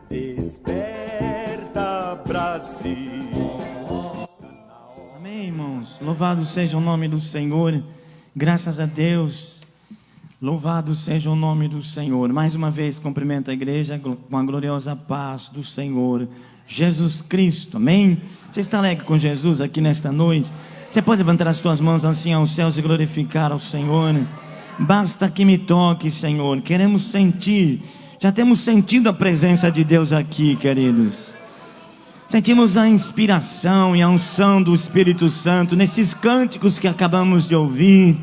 Desperta, Brasil. Amém, irmãos. Louvado seja o nome do Senhor. Graças a Deus. Louvado seja o nome do Senhor. Mais uma vez cumprimento a igreja com a gloriosa paz do Senhor Jesus Cristo. Amém? Você está alegre com Jesus aqui nesta noite? Você pode levantar as tuas mãos assim aos céus e glorificar ao Senhor. Basta que me toque, Senhor. Queremos sentir. Já temos sentido a presença de Deus aqui, queridos. Sentimos a inspiração e a unção do Espírito Santo nesses cânticos que acabamos de ouvir,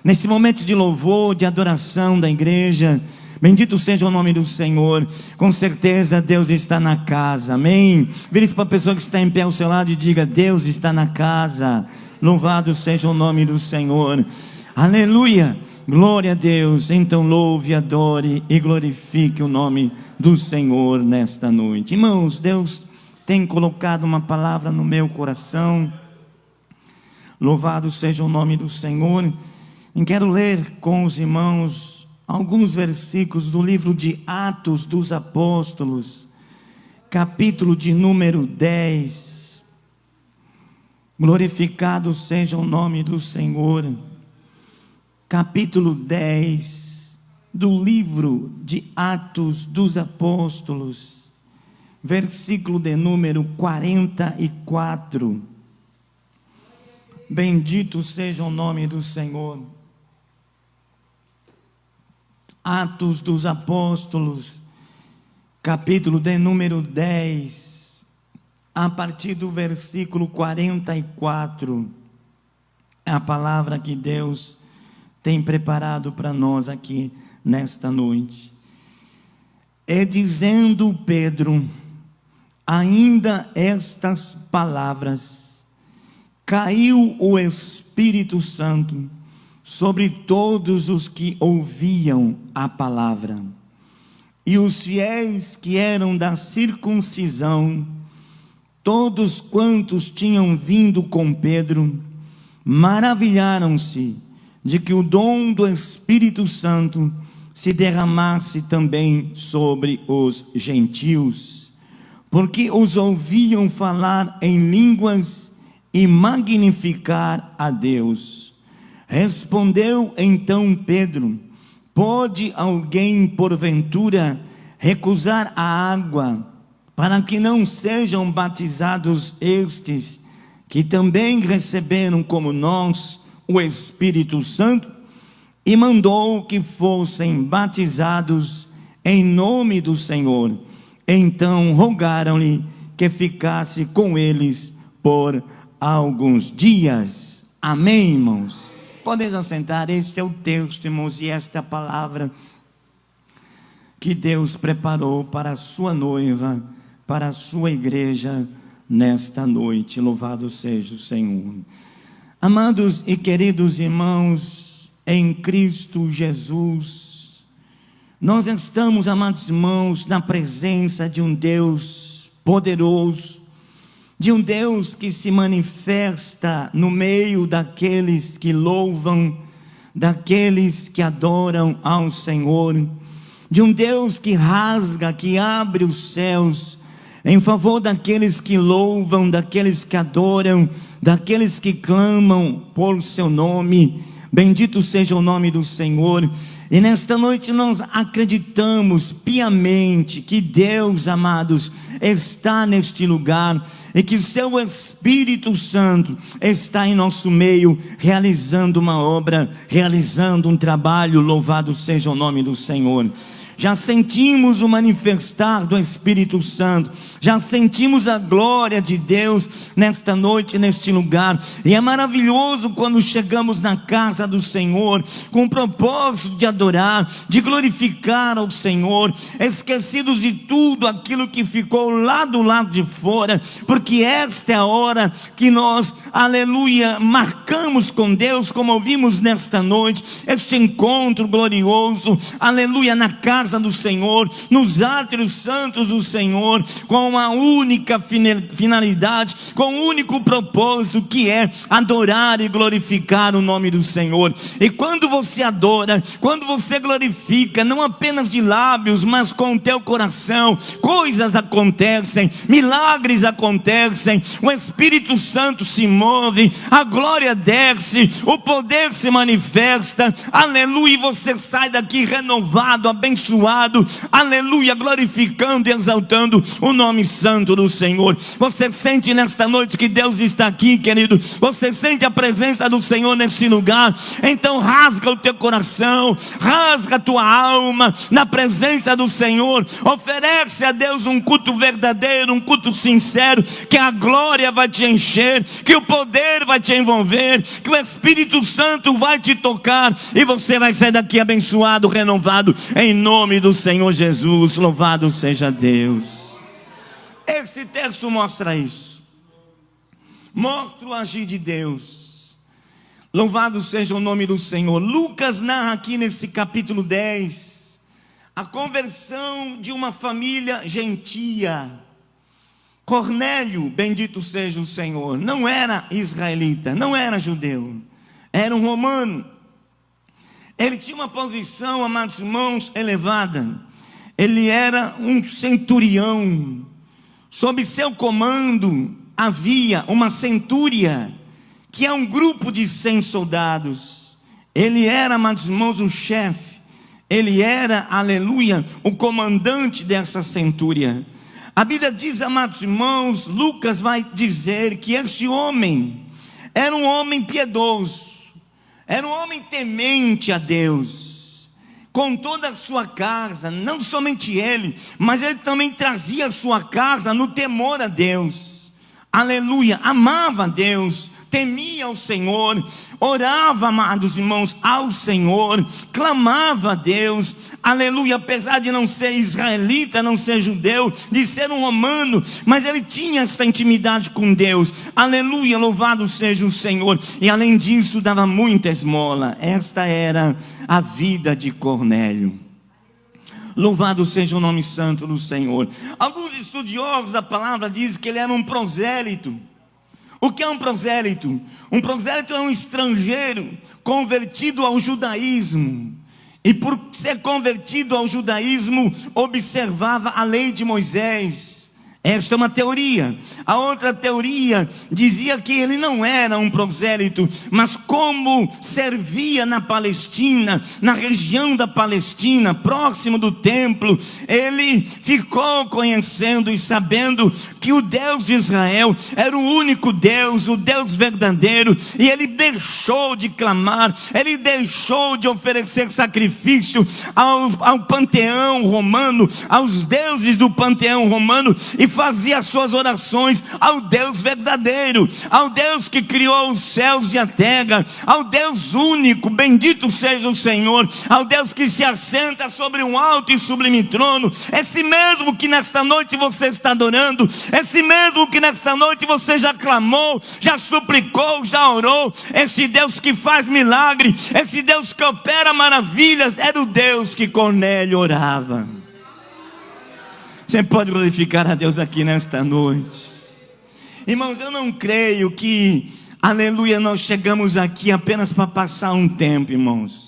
nesse momento de louvor, de adoração da igreja. Bendito seja o nome do Senhor. Com certeza Deus está na casa, amém? Vire-se para a pessoa que está em pé ao seu lado e diga: Deus está na casa. Louvado seja o nome do Senhor. Aleluia, glória a Deus. Então louve, adore e glorifique o nome do Senhor nesta noite. Irmãos, Deus tem colocado uma palavra no meu coração. Louvado seja o nome do Senhor. E quero ler com os irmãos alguns versículos do livro de Atos dos Apóstolos, capítulo de número 10. Glorificado seja o nome do Senhor. Capítulo 10 do livro de Atos dos Apóstolos, versículo de número 44. Bendito seja o nome do Senhor. Atos dos Apóstolos, capítulo de número 10, a partir do versículo 44, é a palavra que Deus tem preparado para nós aqui nesta noite. E dizendo Pedro ainda estas palavras, caiu o Espírito Santo sobre todos os que ouviam a palavra. E os fiéis que eram da circuncisão, todos quantos tinham vindo com Pedro, maravilharam-se de que o dom do Espírito Santo se derramasse também sobre os gentios, porque os ouviam falar em línguas e magnificar a Deus. Respondeu então Pedro: pode alguém porventura recusar a água para que não sejam batizados estes que também receberam como nós o Espírito Santo? E mandou que fossem batizados em nome do Senhor. Então rogaram-lhe que ficasse com eles por alguns dias. Amém, irmãos? Podem assentar. Este é o texto, irmãos, e esta é a palavra que Deus preparou para a sua noiva, para a sua igreja nesta noite. Louvado seja o Senhor. Amados e queridos irmãos em Cristo Jesus, nós estamos, amados irmãos, na presença de um Deus poderoso, de um Deus que se manifesta no meio daqueles que louvam, daqueles que adoram ao Senhor, de um Deus que rasga, que abre os céus em favor daqueles que louvam, daqueles que adoram, daqueles que clamam por seu nome. Bendito seja o nome do Senhor. E nesta noite nós acreditamos piamente que Deus, amados, está neste lugar e que o seu Espírito Santo está em nosso meio, realizando uma obra, realizando um trabalho. Louvado seja o nome do Senhor. Já sentimos o manifestar do Espírito Santo, já sentimos a glória de Deus nesta noite, neste lugar. E é maravilhoso quando chegamos na casa do Senhor com o propósito de adorar, de glorificar ao Senhor, esquecidos de tudo aquilo que ficou lá do lado de fora, porque esta é a hora que nós, aleluia, marcamos com Deus, como ouvimos nesta noite, este encontro glorioso, aleluia, na casa casa do Senhor, nos átrios santos do Senhor, com uma única finalidade, com um único propósito, que é adorar e glorificar o nome do Senhor. E quando você adora, quando você glorifica, não apenas de lábios, mas com o teu coração, coisas acontecem, milagres acontecem, o Espírito Santo se move, a glória desce, o poder se manifesta, aleluia, e você sai daqui renovado, abençoado, aleluia, glorificando e exaltando o nome santo do Senhor. Você sente nesta noite que Deus está aqui, querido? Você sente a presença do Senhor neste lugar? Então rasga o teu coração, rasga a tua alma na presença do Senhor, oferece a Deus um culto verdadeiro, um culto sincero, que a glória vai te encher, que o poder vai te envolver, que o Espírito Santo vai te tocar, e você vai sair daqui abençoado, renovado, em nome do Senhor Jesus. Louvado seja Deus. Esse texto mostra isso, mostra o agir de Deus. Louvado seja o nome do Senhor. Lucas narra aqui nesse capítulo 10 a conversão de uma família gentia. Cornélio, bendito seja o Senhor, não era israelita, não era judeu, era um romano. Ele tinha uma posição, amados irmãos, elevada. Ele era um centurião. Sob seu comando havia uma centúria, que é um grupo de 100 soldados. Ele era, amados irmãos, o chefe. Ele era, aleluia, o comandante dessa centúria. A Bíblia diz, amados irmãos, Lucas vai dizer que este homem era um homem piedoso, era um homem temente a Deus, com toda a sua casa. Não somente ele, mas ele também trazia a sua casa no temor a Deus, aleluia, amava a Deus, temia o Senhor, orava, amados irmãos, ao Senhor, clamava a Deus, aleluia, apesar de não ser israelita, não ser judeu, de ser um romano, mas ele tinha esta intimidade com Deus, aleluia, louvado seja o Senhor, e além disso dava muita esmola. Esta era a vida de Cornélio. Louvado seja o nome santo do Senhor. Alguns estudiosos da palavra dizem que ele era um prosélito. O que é um prosélito? Um prosélito é um estrangeiro convertido ao judaísmo, e por ser convertido ao judaísmo, observava a lei de Moisés. Esta é uma teoria. A outra teoria dizia que ele não era um prosélito, mas como servia na Palestina, na região da Palestina, próximo do templo, ele ficou conhecendo e sabendo que o Deus de Israel era o único Deus, o Deus verdadeiro, e ele deixou de clamar, ele deixou de oferecer sacrifício ao panteão romano, aos deuses do panteão romano, e fazia as suas orações ao Deus verdadeiro, ao Deus que criou os céus e a terra, ao Deus único, bendito seja o Senhor, ao Deus que se assenta sobre um alto e sublime trono. Esse mesmo que nesta noite você está adorando, esse mesmo que nesta noite você já clamou, já suplicou, já orou, esse Deus que faz milagre, esse Deus que opera maravilhas, era o Deus que Cornélio orava. Você pode glorificar a Deus aqui nesta noite. Irmãos, eu não creio que, aleluia, nós chegamos aqui apenas para passar um tempo, irmãos.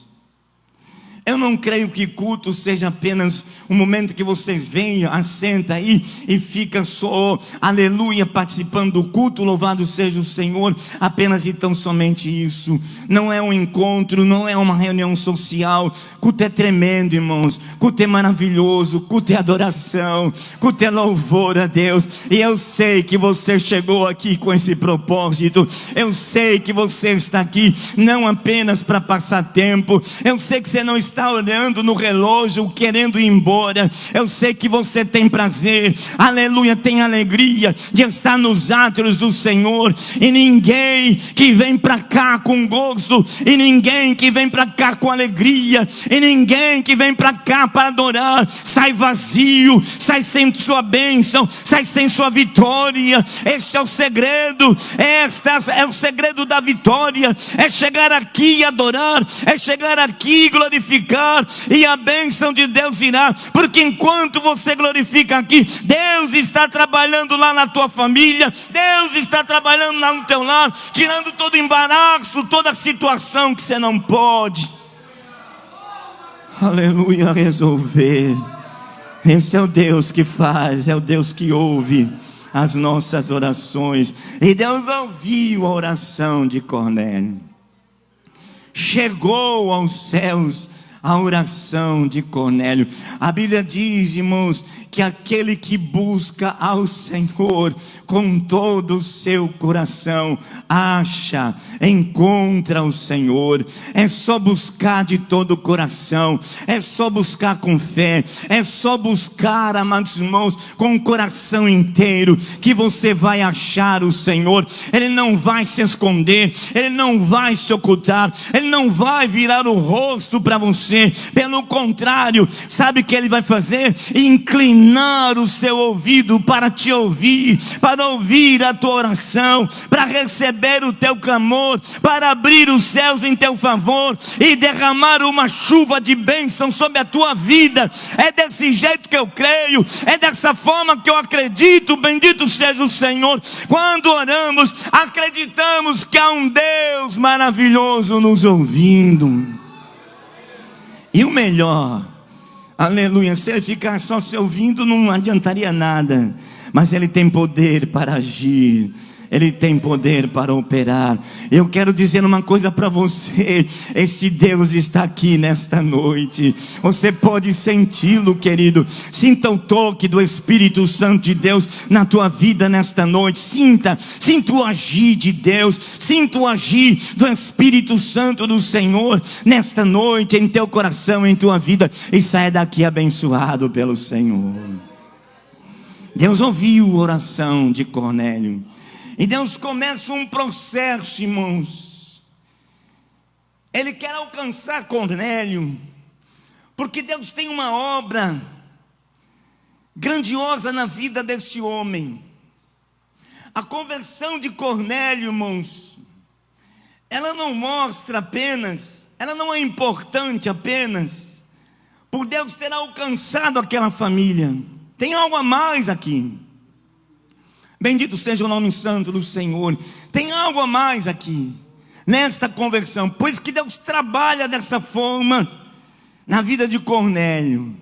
Eu não creio que culto seja apenas um momento que vocês venham, assenta aí e fica só, aleluia, participando do culto, louvado seja o Senhor, apenas e tão somente isso. Não é um encontro, não é uma reunião social. Culto é tremendo, irmãos, culto é maravilhoso, culto é adoração, culto é louvor a Deus. E eu sei que você chegou aqui com esse propósito, eu sei que você está aqui não apenas para passar tempo, eu sei que você não está olhando no relógio querendo ir embora, eu sei que você tem prazer, aleluia, tem alegria de estar nos átrios do Senhor. E ninguém que vem para cá com gozo, e ninguém que vem para cá com alegria, e ninguém que vem para cá para adorar sai vazio, sai sem sua bênção, sai sem sua vitória. Este é o segredo, este é o segredo da vitória, é chegar aqui e adorar, é chegar aqui e glorificar glorificar e a bênção de Deus virá, porque enquanto você glorifica aqui, Deus está trabalhando lá na tua família, Deus está trabalhando lá no teu lar, tirando todo embaraço, toda situação que você não pode, aleluia, resolver. Esse é o Deus que faz, é o Deus que ouve as nossas orações. E Deus ouviu a oração de Cornélio. Chegou aos céus a oração de Cornélio. A Bíblia diz, irmãos, que aquele que busca ao Senhor com todo o seu coração acha, encontra o Senhor. É só buscar de todo o coração, é só buscar com fé, é só buscar, amados irmãos, com o coração inteiro, que você vai achar o Senhor. Ele não vai se esconder, Ele não vai se ocultar, Ele não vai virar o rosto para você. Pelo contrário, sabe o que Ele vai fazer? Inclinar o seu ouvido para te ouvir, para ouvir a tua oração, para receber o teu clamor, para abrir os céus em teu favor e derramar uma chuva de bênção sobre a tua vida. É desse jeito que eu creio, é dessa forma que eu acredito. Bendito seja o Senhor. Quando oramos, acreditamos que há um Deus maravilhoso nos ouvindo. E o melhor, aleluia, se Ele ficar só se ouvindo, não adiantaria nada. Mas Ele tem poder para agir, Ele tem poder para operar. Eu quero dizer uma coisa para você: este Deus está aqui nesta noite. Você pode senti-lo, querido. Sinta o toque do Espírito Santo de Deus na tua vida nesta noite. Sinta o agir de Deus, sinta o agir do Espírito Santo do Senhor nesta noite, em teu coração, em tua vida. E saia daqui abençoado pelo Senhor. Deus ouviu a oração de Cornélio. E Deus começa um processo, irmãos. Ele quer alcançar Cornélio, porque Deus tem uma obra grandiosa na vida deste homem. A conversão de Cornélio, irmãos, ela não mostra apenas, ela não é importante apenas por Deus ter alcançado aquela família. Tem algo a mais aqui. Bendito seja o nome santo do Senhor. Tem algo a mais aqui, nesta conversão. Pois que Deus trabalha dessa forma na vida de Cornélio.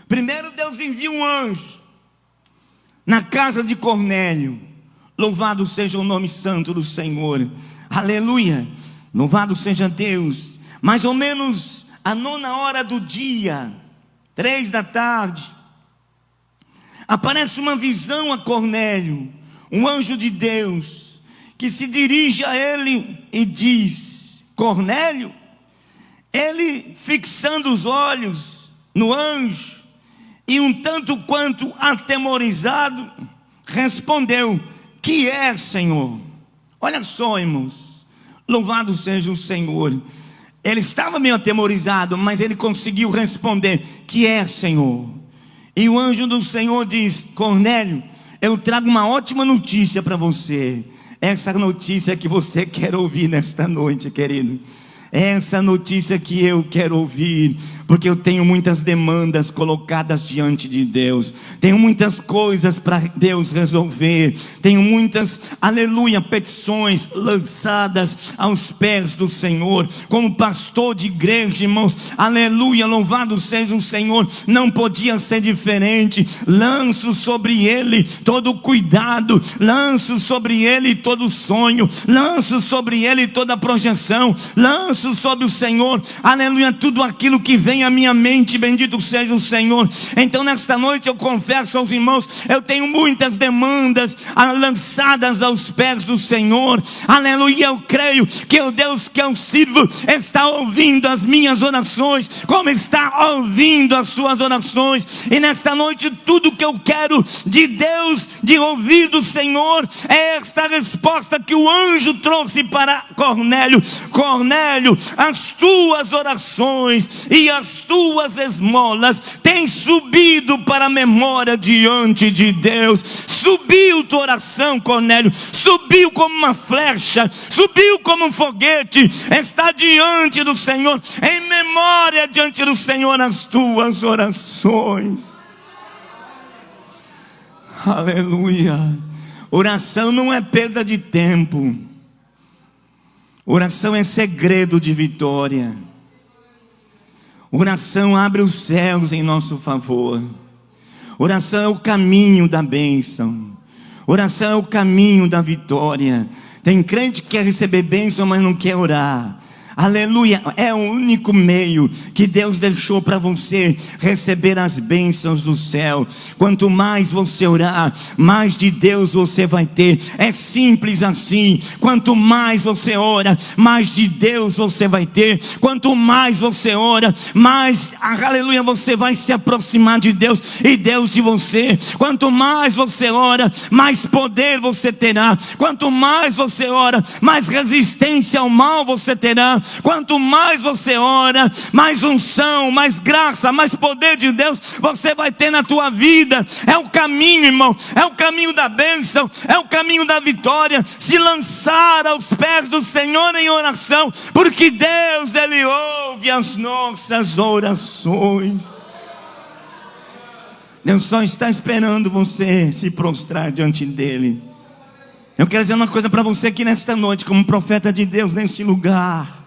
Primeiro Deus envia um anjo na casa de Cornélio. Louvado seja o nome santo do Senhor. Aleluia. Louvado seja Deus. Mais ou menos a 9h do dia, 3 da tarde, aparece uma visão a Cornélio. Um anjo de Deus que se dirige a ele e diz: Cornélio. Ele, fixando os olhos no anjo e um tanto quanto atemorizado, respondeu: que é, Senhor? Olha só, irmãos, louvado seja o Senhor. Ele estava meio atemorizado, mas ele conseguiu responder: que é, Senhor? E o anjo do Senhor diz: Cornélio, eu trago uma ótima notícia para você. Essa notícia que você quer ouvir nesta noite, querido. Essa notícia que eu quero ouvir, porque eu tenho muitas demandas colocadas diante de Deus, tenho muitas coisas para Deus resolver, tenho muitas, aleluia, petições lançadas aos pés do Senhor. Como pastor de igreja, irmãos, aleluia, louvado seja o Senhor, não podia ser diferente. Lanço sobre Ele todo o cuidado, lanço sobre Ele todo o sonho, lanço sobre Ele toda a projeção, lanço sobre o Senhor, aleluia, tudo aquilo que vem à minha mente. Bendito seja o Senhor. Então nesta noite eu confesso aos irmãos, eu tenho muitas demandas lançadas aos pés do Senhor, aleluia. Eu creio que o Deus que eu sirvo está ouvindo as minhas orações, como está ouvindo as suas orações. E nesta noite tudo que eu quero de Deus, de ouvir do Senhor, é esta resposta que o anjo trouxe para Cornélio: Cornélio, Cornélio, as tuas orações e as tuas esmolas têm subido para a memória diante de Deus. Subiu tua oração, Cornélio, subiu como uma flecha, subiu como um foguete, está diante do Senhor, em memória diante do Senhor as tuas orações. Aleluia. Oração não é perda de tempo, oração é segredo de vitória. Oração abre os céus em nosso favor. Oração é o caminho da bênção. Oração é o caminho da vitória. Tem crente que quer receber bênção, mas não quer orar. Aleluia, é o único meio que Deus deixou para você receber as bênçãos do céu. Quanto mais você orar, mais de Deus você vai ter. É simples assim. Quanto mais você ora, mais de Deus você vai ter. Quanto mais você ora, mais, aleluia, você vai se aproximar de Deus e Deus de você. Quanto mais você ora, mais poder você terá. Quanto mais você ora, mais resistência ao mal você terá. Quanto mais você ora, mais unção, mais graça, mais poder de Deus você vai ter na tua vida. É o caminho, irmão, é o caminho da bênção, é o caminho da vitória. Se lançar aos pés do Senhor em oração, porque Deus, Ele ouve as nossas orações. Deus só está esperando você se prostrar diante dEle. Eu quero dizer uma coisa para você aqui nesta noite, como profeta de Deus neste lugar.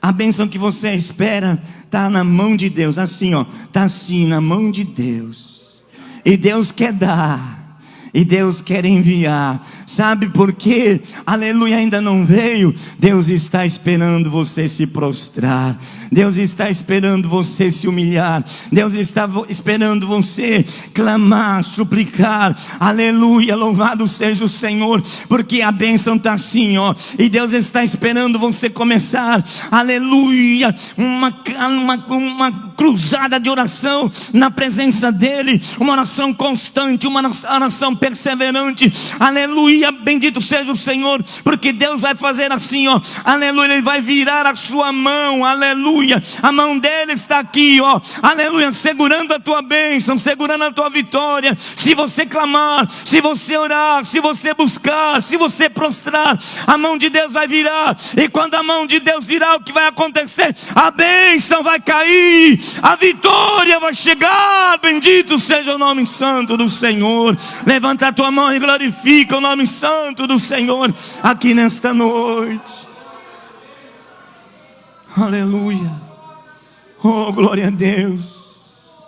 A bênção que você espera está na mão de Deus, assim ó, está assim na mão de Deus. E Deus quer dar, e Deus quer enviar. Sabe por quê? Aleluia, ainda não veio. Deus está esperando você se prostrar. Deus está esperando você se humilhar. Deus está esperando você clamar, suplicar. Aleluia, louvado seja o Senhor, porque a bênção está assim, ó. E Deus está esperando você começar, aleluia, uma cruzada de oração na presença dEle. Uma oração constante, uma oração perseverante. Aleluia, bendito seja o Senhor, porque Deus vai fazer assim, ó. Aleluia, Ele vai virar a sua mão, aleluia. A mão dele está aqui, ó, aleluia, segurando a tua bênção, segurando a tua vitória. Se você clamar, se você orar, se você buscar, se você prostrar, a mão de Deus vai virar. E quando a mão de Deus virar, o que vai acontecer? A bênção vai cair, a vitória vai chegar. Bendito seja o nome santo do Senhor. Levanta a tua mão e glorifica o nome santo do Senhor aqui nesta noite. Aleluia. Oh, glória a Deus.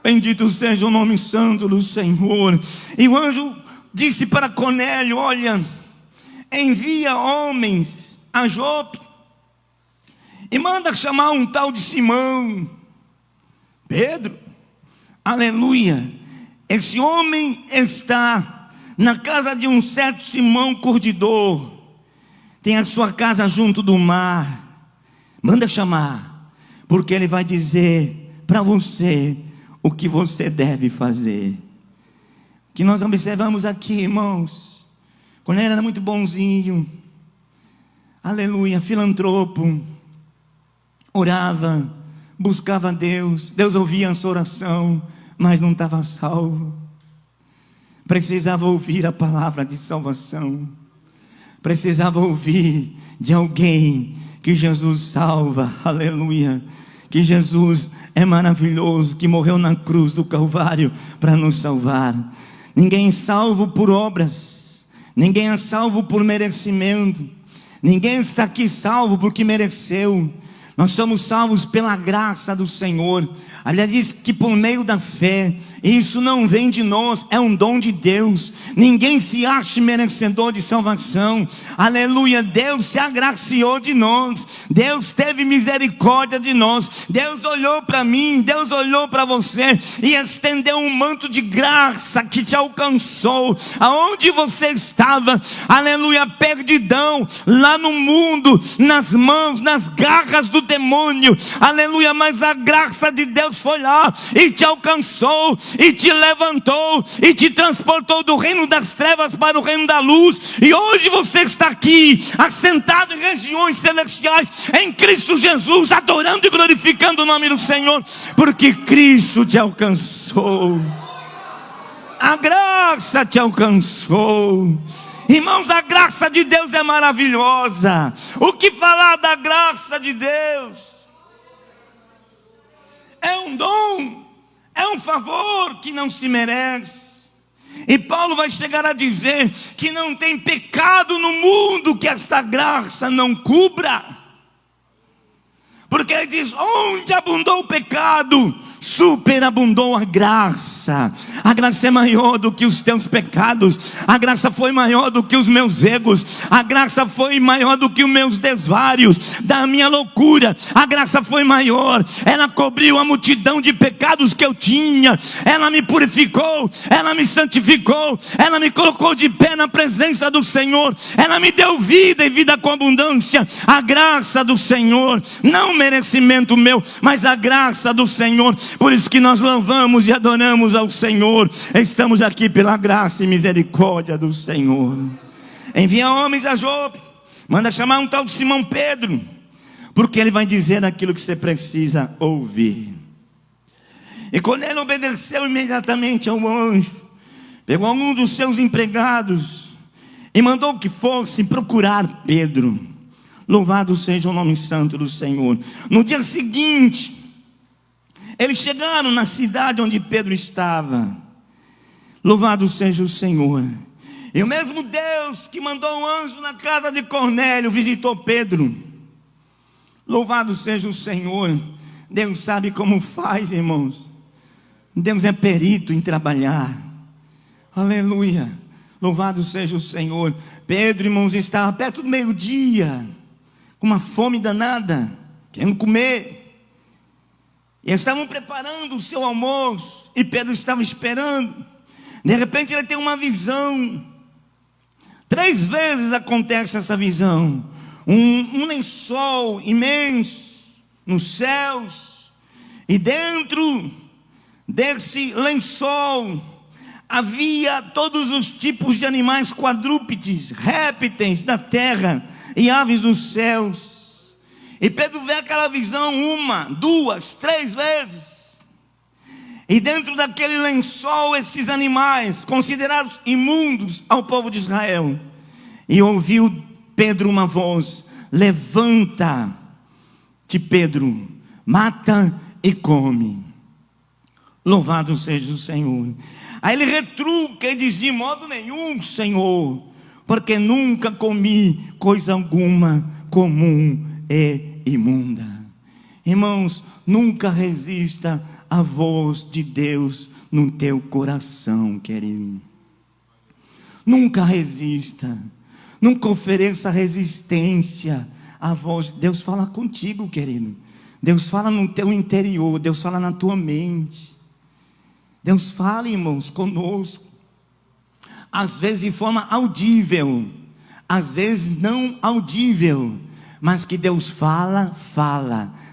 Bendito seja o nome santo do Senhor. E o anjo disse para Cornélio: olha, envia homens a Jope e manda chamar um tal de Simão Pedro. Aleluia. Esse homem está na casa de um certo Simão Curtidor. Tem a sua casa junto do mar. Manda chamar, porque ele vai dizer para você o que você deve fazer. O que nós observamos aqui, irmãos, quando ele era muito bonzinho, aleluia, filantropo, orava, buscava Deus, Deus ouvia a sua oração, mas não estava salvo. Precisava ouvir a palavra de salvação, precisava ouvir de alguém que Jesus salva, aleluia, que Jesus é maravilhoso, que morreu na cruz do Calvário para nos salvar. Ninguém é salvo por obras, ninguém é salvo por merecimento, ninguém está aqui salvo porque mereceu. Nós somos salvos pela graça do Senhor. A Bíblia diz que por meio da fé, isso não vem de nós, é um dom de Deus. Ninguém se acha merecedor de salvação. Aleluia, Deus se agraciou de nós, Deus teve misericórdia de nós. Deus olhou para mim, Deus olhou para você e estendeu um manto de graça que te alcançou. Aonde você estava, aleluia, perdidão, lá no mundo, nas mãos, nas garras do demônio, aleluia, mas a graça de Deus foi lá e te alcançou. e te levantou e te transportou do reino das trevas para o reino da luz, e hoje você está aqui, assentado em regiões celestiais, em Cristo Jesus, adorando e glorificando o nome do Senhor, porque Cristo te alcançou. A graça te alcançou. Irmãos, a graça de Deus é maravilhosa. O que falar da graça de Deus? É um dom, é um favor que não se merece. E Paulo vai chegar a dizer que não tem pecado no mundo que esta graça não cubra. Porque ele diz: onde abundou o pecado, superabundou a graça. A graça é maior do que os teus pecados. A graça foi maior do que os meus erros. A graça foi maior do que os meus desvários, da minha loucura. A graça foi maior. Ela cobriu a multidão de pecados que eu tinha. Ela me purificou, ela me santificou, ela me colocou de pé na presença do Senhor. Ela me deu vida e vida com abundância. A graça do Senhor, não merecimento meu, mas a graça do Senhor. Por isso que nós louvamos e adoramos ao Senhor. Estamos aqui pela graça e misericórdia do Senhor. Envia homens a Jope, manda chamar um tal de Simão Pedro, porque ele vai dizer aquilo que você precisa ouvir. E quando ele obedeceu imediatamente ao anjo, pegou algum dos seus empregados e mandou que fossem procurar Pedro. Louvado seja o nome santo do Senhor. No dia seguinte, eles chegaram na cidade onde Pedro estava. Louvado seja o Senhor. E o mesmo Deus que mandou um anjo na casa de Cornélio visitou Pedro. Louvado seja o Senhor. Deus sabe como faz, irmãos. Deus é perito em trabalhar. Aleluia. Louvado seja o Senhor. Pedro, irmãos, estava perto do meio-dia, com uma fome danada, querendo comer. E eles estavam preparando o seu almoço, e Pedro estava esperando. De repente ele tem uma visão. 3 vezes acontece essa visão. Um lençol imenso nos céus, e dentro desse lençol havia todos os tipos de animais quadrúpedes, répteis da terra e aves dos céus. E Pedro vê aquela visão 1, 2, 3 vezes. E dentro daquele lençol, esses animais, considerados imundos ao povo de Israel. E ouviu Pedro uma voz: levanta-te, Pedro, mata e come. Louvado seja o Senhor. Aí ele retruca e diz: de modo nenhum, Senhor, porque nunca comi coisa alguma comum e imunda. Irmãos, nunca resista a voz de Deus no teu coração, querido. Nunca resista. Nunca ofereça resistência à voz de Deus. Fala contigo, querido. Deus fala no teu interior. Deus fala na tua mente. Deus fala, irmãos, conosco. Às vezes de forma audível, às vezes não audível, mas que Deus fala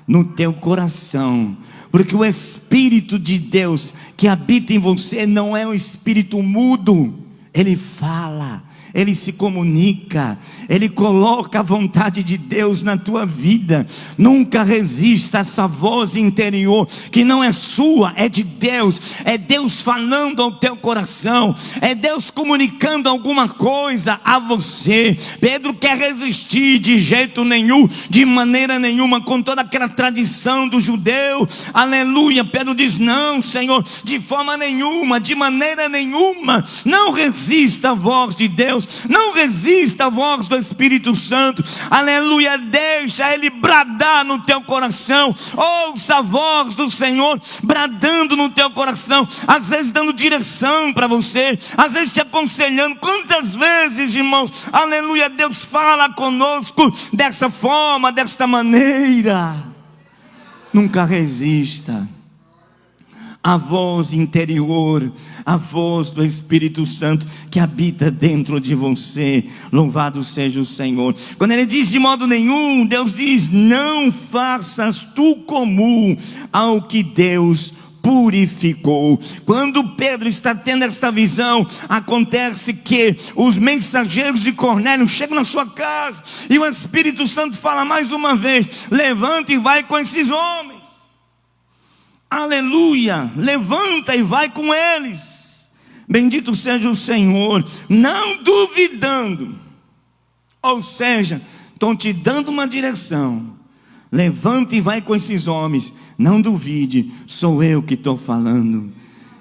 no teu coração. Porque o Espírito de Deus que habita em você não é um espírito mudo. Ele fala, ele se comunica, ele coloca a vontade de Deus na tua vida. Nunca resista a essa voz interior, que não é sua, é de Deus. É Deus falando ao teu coração, é Deus comunicando alguma coisa a você. Pedro quer resistir de jeito nenhum, de maneira nenhuma, com toda aquela tradição do judeu. Aleluia. Pedro diz: não, Senhor, de forma nenhuma, de maneira nenhuma. Não resista à voz de Deus, não resista à voz do Espírito Santo. Aleluia. Deixa ele bradar no teu coração. Ouça a voz do Senhor bradando no teu coração, às vezes dando direção para você, às vezes te aconselhando. Quantas vezes, irmãos, aleluia, Deus fala conosco dessa forma, desta maneira. Nunca resista a voz interior, a voz do Espírito Santo que habita dentro de você. Louvado seja o Senhor. Quando ele diz de modo nenhum, Deus diz: não faças tu comum ao que Deus purificou. Quando Pedro está tendo esta visão, acontece que os mensageiros de Cornélio chegam na sua casa, e o Espírito Santo fala mais uma vez: levanta e vai com esses homens. Aleluia, levanta e vai com eles. Bendito seja o Senhor, não duvidando. Ou seja, estão te dando uma direção. Levanta e vai com esses homens. Não duvide, sou eu que estou falando.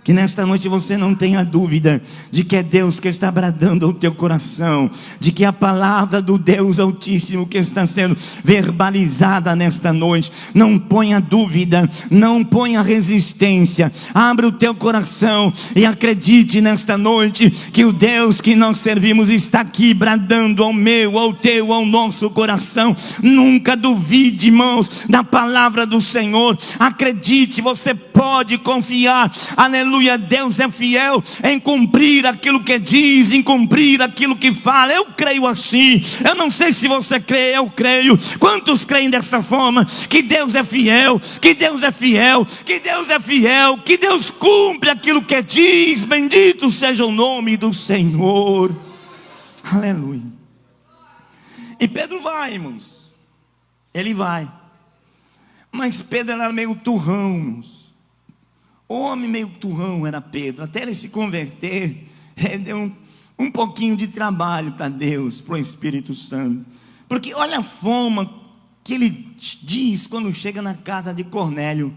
Que nesta noite você não tenha dúvida de que é Deus que está bradando ao teu coração, de que a palavra do Deus Altíssimo que está sendo verbalizada nesta noite. Não ponha dúvida, não ponha resistência. Abra o teu coração e acredite nesta noite que o Deus que nós servimos está aqui bradando ao meu, ao teu, ao nosso coração. Nunca duvide, irmãos, da palavra do Senhor. Acredite, você pode confiar. Aleluia. Deus é fiel em cumprir aquilo que diz, em cumprir aquilo que fala. Eu creio assim. Eu não sei se você crê, eu creio. Quantos creem dessa forma? Que Deus é fiel, que Deus é fiel, que Deus é fiel, que Deus cumpre aquilo que diz. Bendito seja o nome do Senhor. Aleluia. E Pedro vai, irmãos. Ele vai. Mas Pedro era meio turrão, irmãos. O homem meio turrão era Pedro. Até ele se converter, deu um pouquinho de trabalho para Deus, para o Espírito Santo. Porque olha a forma que ele diz quando chega na casa de Cornélio.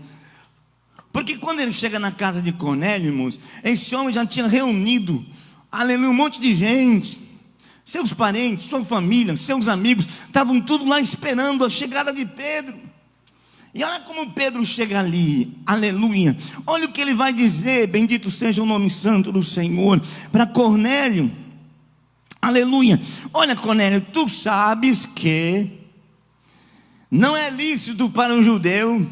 Porque quando ele chega na casa de Cornélio, irmãos, esse homem já tinha reunido, aleluia, um monte de gente. Seus parentes, sua família, seus amigos, estavam tudo lá esperando a chegada de Pedro. E olha como Pedro chega ali, aleluia. Olha o que ele vai dizer, bendito seja o nome santo do Senhor, para Cornélio, aleluia. Olha, Cornélio, tu sabes que não é lícito para um judeu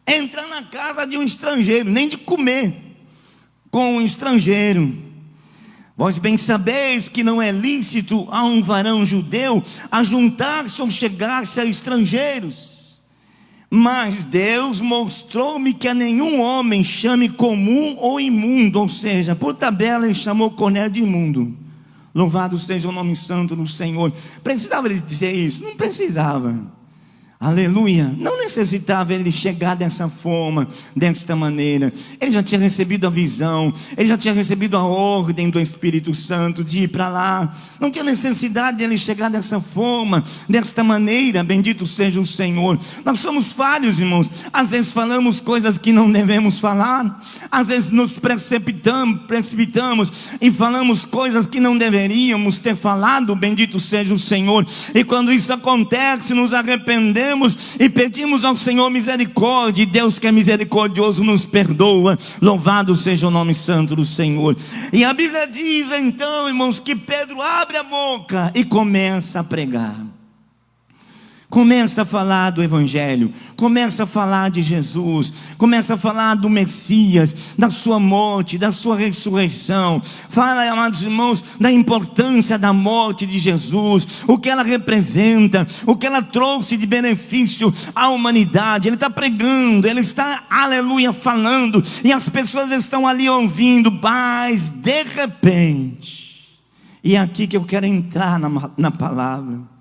entrar na casa de um estrangeiro, nem de comer com um estrangeiro. Vós bem sabeis que não é lícito a um varão judeu ajuntar-se ou chegar-se a estrangeiros. Mas Deus mostrou-me que a nenhum homem chame comum ou imundo. Ou seja, por tabela ele chamou Cornélio de imundo. Louvado seja o nome santo do Senhor. Precisava ele dizer isso? Não precisava. Aleluia, não necessitava ele chegar dessa forma, desta maneira. Ele já tinha recebido a visão, ele já tinha recebido a ordem do Espírito Santo de ir para lá. Não tinha necessidade de ele chegar dessa forma, desta maneira. Bendito seja o Senhor. Nós somos falhos, irmãos. Às vezes falamos coisas que não devemos falar, às vezes nos precipitamos e falamos coisas que não deveríamos ter falado. Bendito seja o Senhor. E quando isso acontece, nos arrependemos e pedimos ao Senhor misericórdia, e Deus que é misericordioso nos perdoa. Louvado seja o nome santo do Senhor. E a Bíblia diz então, irmãos, que Pedro abre a boca e começa a pregar. Começa a falar do Evangelho, começa a falar de Jesus, começa a falar do Messias, da sua morte, da sua ressurreição. Fala, amados irmãos, da importância da morte de Jesus, o que ela representa, o que ela trouxe de benefício à humanidade. Ele está pregando, ele está, aleluia, falando, e as pessoas estão ali ouvindo, mas de repente, e é aqui que eu quero entrar na palavra.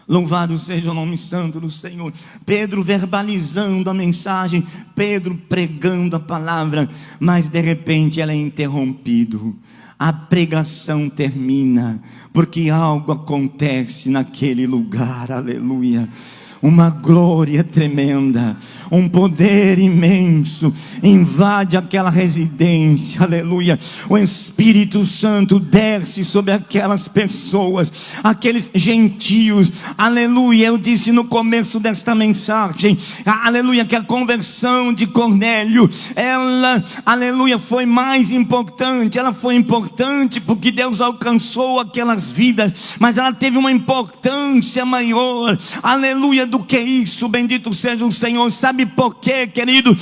Louvado seja o nome santo do Senhor. Pedro verbalizando a mensagem, Pedro pregando a palavra, mas de repente ela é interrompido. A pregação termina, porque algo acontece naquele lugar, aleluia. Uma glória tremenda, um poder imenso invade aquela residência, aleluia. O Espírito Santo desce sobre aquelas pessoas, aqueles gentios, aleluia. Eu disse no começo desta mensagem, aleluia, que a conversão de Cornélio, ela, aleluia, foi mais importante. Ela foi importante porque Deus alcançou aquelas vidas, mas ela teve uma importância maior, aleluia. do que isso, bendito seja o Senhor. Sabe por quê, querido?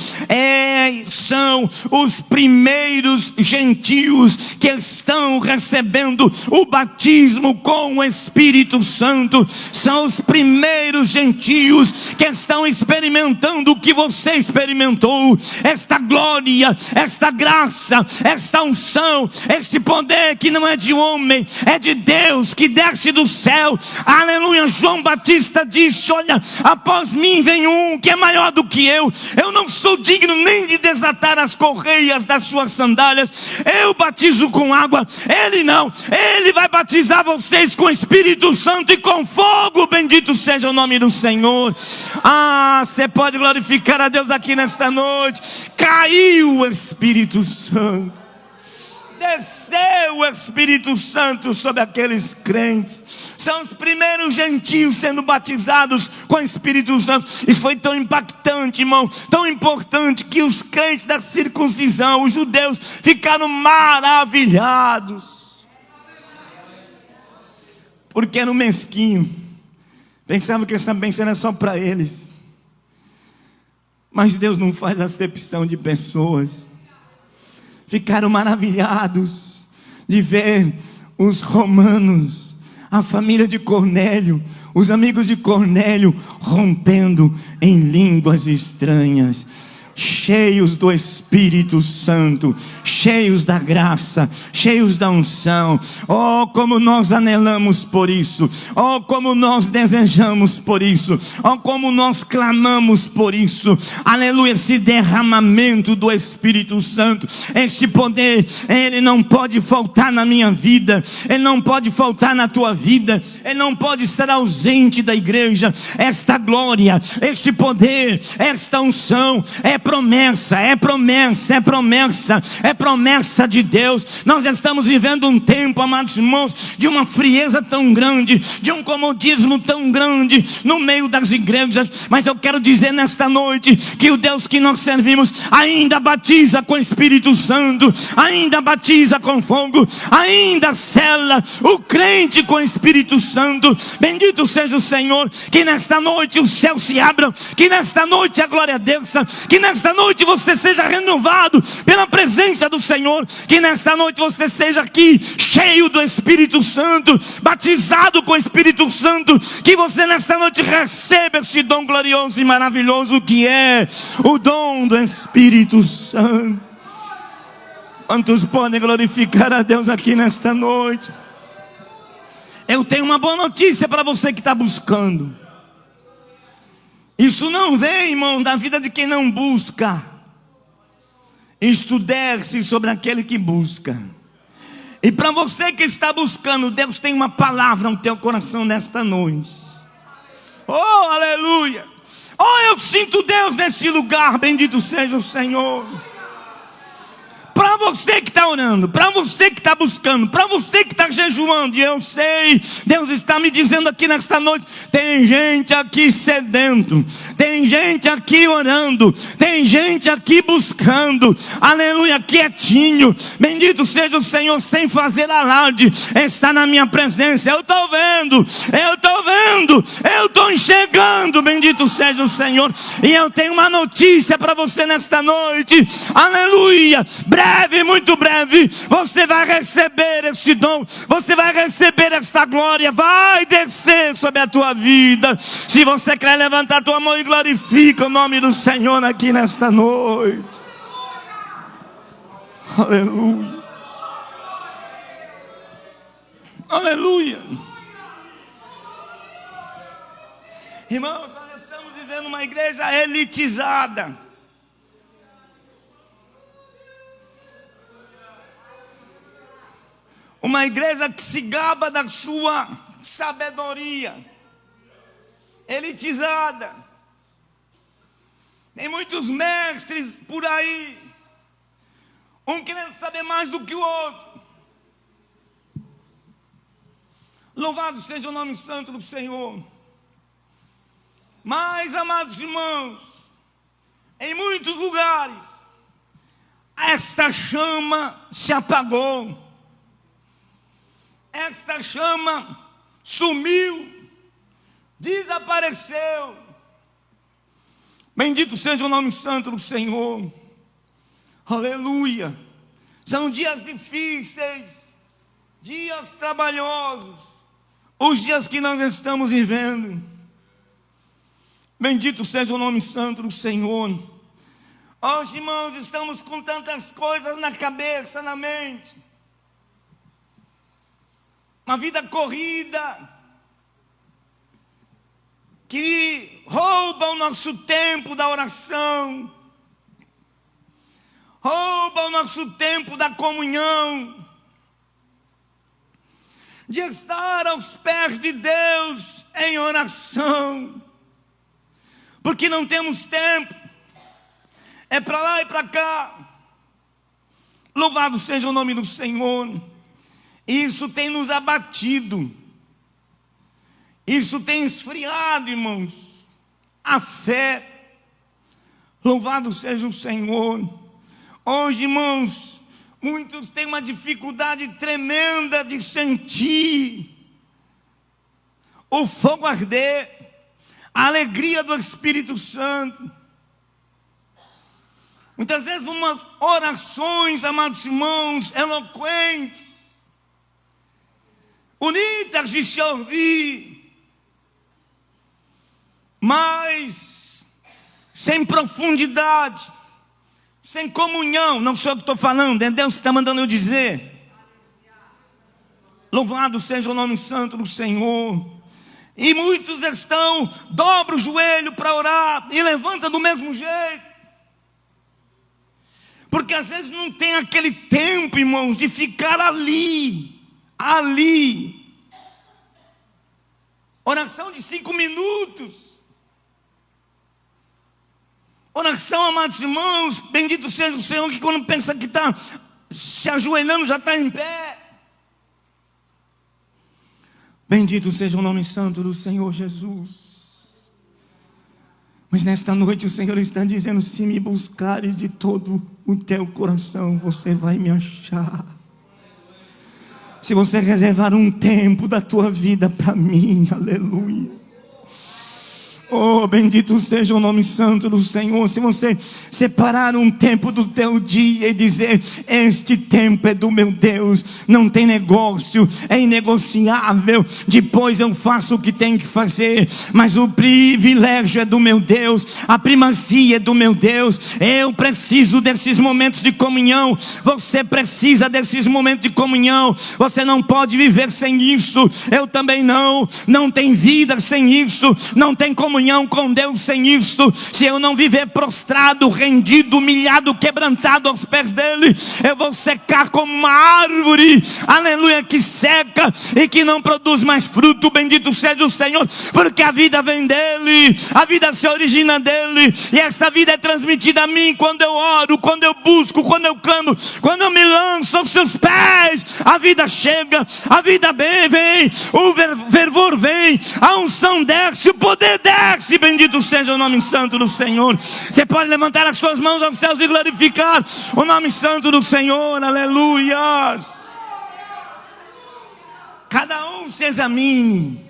São os primeiros gentios que estão recebendo o batismo com o Espírito Santo. São os primeiros gentios que estão experimentando o que você experimentou. Esta glória, esta graça, esta unção, este poder que não é de homem, é de Deus, que desce do céu. Aleluia. João Batista disse: olha, após mim vem um que é maior do que eu não sou digno nem de desatar as correias das suas sandálias. Eu batizo com água, ele não, ele vai batizar vocês com o Espírito Santo e com fogo. Bendito seja o nome do Senhor. Você pode glorificar a Deus aqui nesta noite. Caiu o Espírito Santo, desceu o Espírito Santo sobre aqueles crentes. São os primeiros gentios sendo batizados com o Espírito Santo. Isso foi tão impactante, irmão, tão importante, que os crentes da circuncisão, os judeus, ficaram maravilhados, porque era um mesquinho, pensavam que essa bênção era só para eles. Mas Deus não faz acepção de pessoas. Ficaram maravilhados de ver os romanos, a família de Cornélio, os amigos de Cornélio, rompendo em línguas estranhas, cheios do Espírito Santo, cheios da graça, cheios da unção. Oh, como nós anelamos por isso, oh, como nós desejamos por isso, oh, como nós clamamos por isso. Aleluia. Esse derramamento do Espírito Santo, esse poder, ele não pode faltar na minha vida, ele não pode faltar na tua vida, ele não pode estar ausente da igreja. Esta glória, este poder, esta unção é promessa, é promessa, é promessa, é promessa de Deus. Nós estamos vivendo um tempo, amados irmãos, de uma frieza tão grande, de um comodismo tão grande no meio das igrejas. Mas eu quero dizer nesta noite que o Deus que nós servimos ainda batiza com o Espírito Santo, ainda batiza com fogo, ainda sela o crente com o Espírito Santo. Bendito seja o Senhor. Que nesta noite os céus se abram, que nesta noite a glória desça, que nesta noite você seja renovado pela presença do Senhor, que nesta noite você seja aqui cheio do Espírito Santo, batizado com o Espírito Santo, que você nesta noite receba esse dom glorioso e maravilhoso que é o dom do Espírito Santo. Quantos podem glorificar a Deus aqui nesta noite? Eu tenho uma boa notícia para você que está buscando. Isso não vem, irmão, da vida de quem não busca. Isto desce sobre aquele que busca. E para você que está buscando, Deus tem uma palavra no teu coração nesta noite. Oh, aleluia. Oh, eu sinto Deus nesse lugar. Bendito seja o Senhor. Para você que está orando, para você que está buscando, para você que está jejuando, e eu sei, Deus está me dizendo aqui nesta noite, tem gente aqui sedento, tem gente aqui orando, tem gente aqui buscando, aleluia, quietinho, bendito seja o Senhor, sem fazer alarde, está na minha presença. Eu estou vendo, eu estou enxergando, bendito seja o Senhor. E eu tenho uma notícia para você nesta noite, aleluia. Breve, muito breve, você vai receber esse dom, você vai receber esta glória, vai descer sobre a tua vida. Se você quer levantar a tua mão e glorifica o nome do Senhor aqui nesta noite. Aleluia. Aleluia. Irmãos, nós estamos vivendo uma igreja elitizada. Uma igreja que se gaba da sua sabedoria, elitizada. Tem muitos mestres por aí, um querendo saber mais do que o outro. Louvado seja o nome santo do Senhor. Mas, amados irmãos, em muitos lugares, esta chama se apagou. Esta chama sumiu, desapareceu. Bendito seja o nome santo do Senhor. Aleluia. São dias difíceis, dias trabalhosos, os dias que nós estamos vivendo. Bendito seja o nome santo do Senhor. Hoje, irmãos, estamos com tantas coisas na cabeça, na mente. Uma vida corrida, que rouba o nosso tempo da oração, rouba o nosso tempo da comunhão, de estar aos pés de Deus em oração, porque não temos tempo, é para lá e para cá. Louvado seja o nome do Senhor. Isso tem nos abatido, isso tem esfriado, irmãos, a fé. Louvado seja o Senhor. Hoje, irmãos, muitos têm uma dificuldade tremenda de sentir o fogo arder, a alegria do Espírito Santo. Muitas vezes umas orações, amados irmãos, eloquentes, bonitas de se ouvir, mas sem profundidade, sem comunhão. Não sou eu que estou falando, é Deus que está mandando eu dizer. Louvado seja o nome santo do Senhor. E muitos dobra o joelho para orar e levanta do mesmo jeito, porque às vezes não tem aquele tempo, irmãos, de ficar ali. Oração de 5 minutos. Oração, amados irmãos, bendito seja o Senhor, que quando pensa que está se ajoelhando, já está em pé. Bendito seja o nome santo do Senhor Jesus. Mas nesta noite o Senhor está dizendo: se me buscares de todo o teu coração, você vai me achar. Se você reservar um tempo da tua vida para mim, aleluia. Oh, bendito seja o nome santo do Senhor. Se você separar um tempo do teu dia e dizer: este tempo é do meu Deus, não tem negócio, é inegociável, depois eu faço o que tenho que fazer, mas o privilégio é do meu Deus, a primazia é do meu Deus. Eu preciso desses momentos de comunhão. Você precisa desses momentos de comunhão. Você não pode viver sem isso. Eu também não tem vida sem isso, não tem comunhão com Deus sem isto. Se eu não viver prostrado, rendido, humilhado, quebrantado aos pés dele, eu vou secar como uma árvore, aleluia, que seca e que não produz mais fruto. Bendito seja o Senhor, porque a vida vem dele, a vida se origina dele, e essa vida é transmitida a mim quando eu oro, quando eu busco, quando eu clamo, quando eu me lanço aos seus pés. A vida chega, a vida vem, o fervor vem, a unção desce, o poder desce. Bendito seja o nome santo do Senhor. Você pode levantar as suas mãos aos céus e glorificar o nome santo do Senhor. Aleluias. Cada um se examine.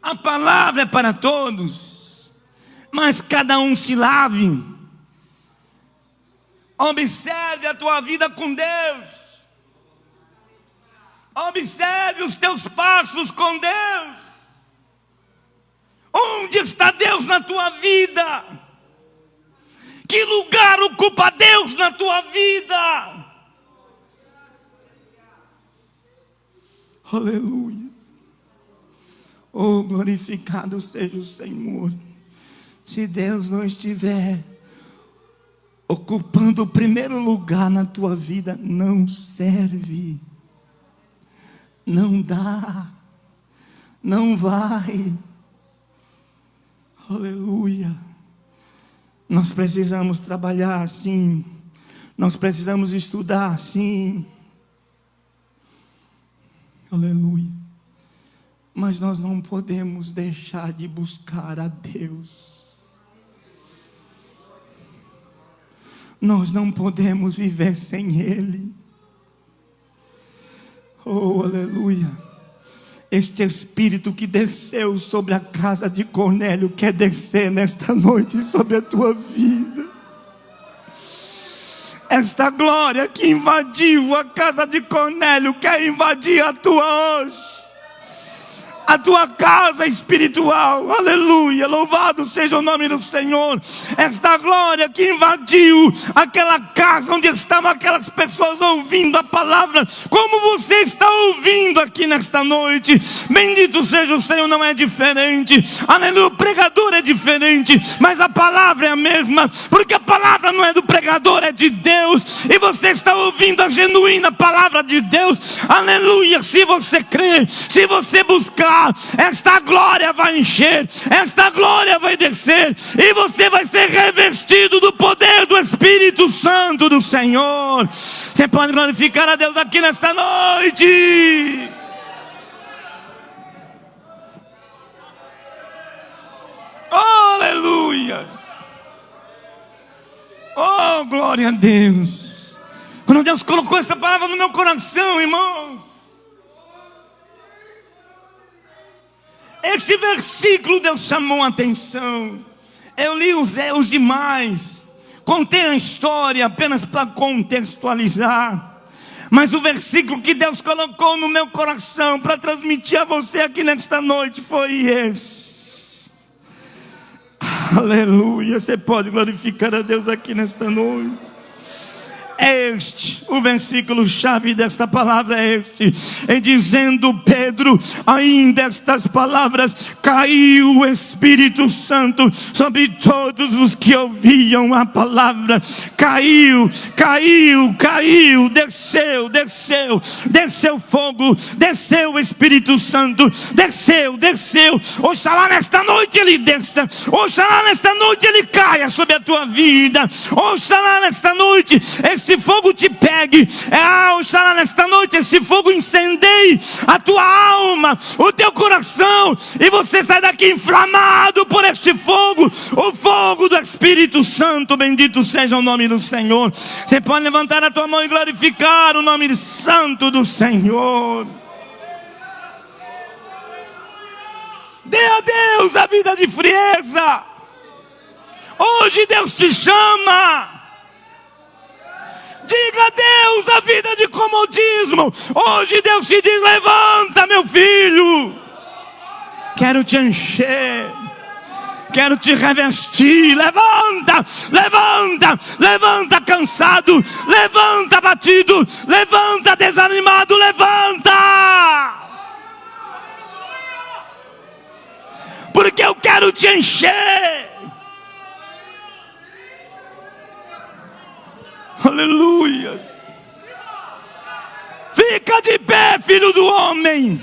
A palavra é para todos, mas cada um se lave. Observe a tua vida com Deus. Observe os teus passos com Deus. Onde está Deus na tua vida? Que lugar ocupa Deus na tua vida? Aleluia. Oh, glorificado seja o Senhor. Se Deus não estiver ocupando o primeiro lugar na tua vida, não serve, não dá, não vai. Aleluia. Nós precisamos trabalhar assim, nós precisamos estudar assim, aleluia, mas nós não podemos deixar de buscar a Deus. Nós não podemos viver sem Ele. Oh, aleluia. Este Espírito que desceu sobre a casa de Cornélio quer descer nesta noite sobre a tua vida. Esta glória que invadiu a casa de Cornélio quer invadir a tua hoje. A tua casa espiritual, aleluia, louvado seja o nome do Senhor. Esta glória que invadiu aquela casa onde estavam aquelas pessoas ouvindo a palavra, como você está ouvindo aqui nesta noite. Bendito seja o Senhor, não é diferente, aleluia, o pregador é diferente, mas a palavra é a mesma, porque a palavra não é do pregador, é de Deus, e você está ouvindo a genuína palavra de Deus, aleluia. Se você crer, se você buscar, esta glória vai encher, esta glória vai descer, e você vai ser revestido do poder do Espírito Santo do Senhor. Você pode glorificar a Deus aqui nesta noite. Oh, aleluia. Oh, glória a Deus. Quando Deus colocou essa palavra no meu coração, irmãos, esse versículo Deus chamou a atenção. Eu li os demais, contei a história apenas para contextualizar, mas o versículo que Deus colocou no meu coração para transmitir a você aqui nesta noite foi esse. Aleluia. Você pode glorificar a Deus aqui nesta noite. O versículo chave desta palavra é este. E dizendo Pedro ainda estas palavras, caiu o Espírito Santo sobre todos os que ouviam a palavra. Caiu, desceu fogo, desceu o Espírito Santo, desceu. Oxalá nesta noite ele desça, oxalá nesta noite ele caia sobre a tua vida, oxalá nesta noite esse fogo te pegue, oxalá nesta noite esse fogo incendeie a tua alma, o teu coração, e você sai daqui inflamado por este fogo, o fogo do Espírito Santo. Bendito seja o nome do Senhor. Você pode levantar a tua mão e glorificar o nome santo do Senhor. Dê a Deus a vida de frieza. Hoje Deus te chama. Diga a Deus a vida de comodismo. Hoje Deus te diz: levanta, meu filho. Quero te encher, quero te revestir. Levanta cansado, levanta abatido, levanta desanimado, levanta, porque eu quero te encher. Aleluia. Fica de pé, filho do homem,